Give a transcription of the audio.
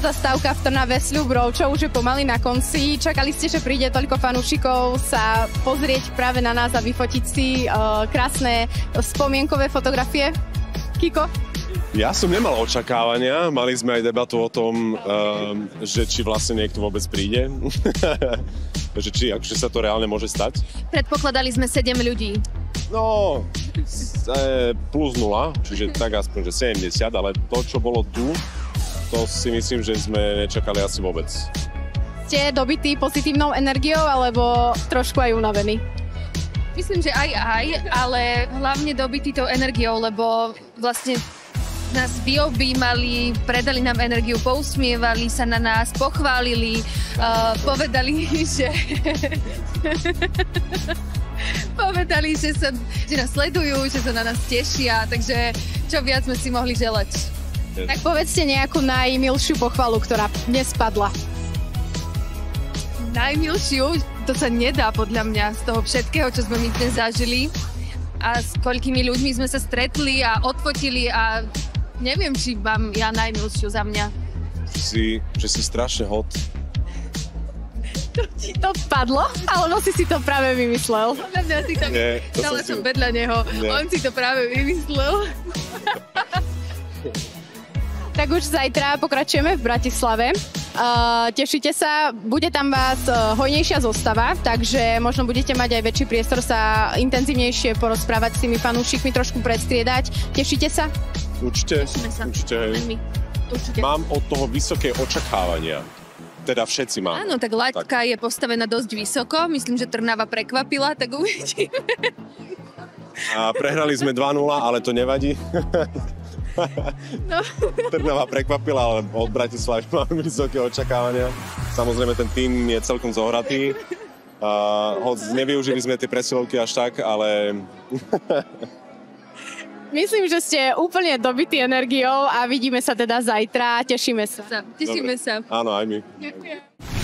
zastávka v Trnave Sľub čo už je pomaly na konci. Čakali ste, že príde toľko fanúšikov sa pozrieť práve na nás a vyfotiť si krásne spomienkové fotografie? Kiko? Ja som nemal očakávania, mali sme aj debatu o tom, že či vlastne niekto vôbec príde, že či akože sa to reálne môže stať. Predpokladali sme 7 ľudí. No, plus 0, čiže tak aspoň, že 70, ale to, čo bolo tu, to si myslím, že sme nečakali asi vôbec. Ste dobití pozitívnou energiou, alebo trošku aj unavení? Myslím, že aj, ale hlavne dobití tou energiou, lebo vlastne nás vyobímali, predali nám energiu, pousmievali sa na nás, pochválili, povedali, že... povedali, že nás sledujú, že sa na nás tešia, takže čo viac sme si mohli želať. Tak povedzte nejakú najmilšiu pochvalu, ktorá dnes padla. Najmilšiu? To sa nedá podľa mňa z toho všetkého, čo sme my dnes zažili. A s koľkými ľuďmi sme sa stretli a odfotili a neviem, či mám ja najmilšiu za mňa. Že si strašne hot. To ti to padlo? Alebo si to práve vymyslel? Podľa mňa si to... Nie, to Stala som vedľa neho. Nie. On si to práve vymyslel. Tak už zajtra pokračujeme v Bratislave. Tešite sa, bude tam vás hojnejšia zostava, takže možno budete mať aj väčší priestor sa intenzívnejšie porozprávať s tými fanúšikmi, trošku predstriedať. Tešíte sa? Určite. Tešíme sa. Určite. Určite. Mám od toho vysoké očakávania. Teda všetci máme. Áno, tak laťka je postavená dosť vysoko. Myslím, že Trnava prekvapila, tak uvidíme. A prehrali sme 2-0, ale to nevadí. No. Trnava prekvapila, ale od Bratislavy máme vysoké očakávania. Samozrejme, ten tým je celkom zohratý. Hoď nevyužili sme tie presilovky až tak, ale... Myslím, že ste úplne dobití energiou a vidíme sa teda zajtra. Tešíme sa. Tešíme sa. Áno, aj my. Ďakujem.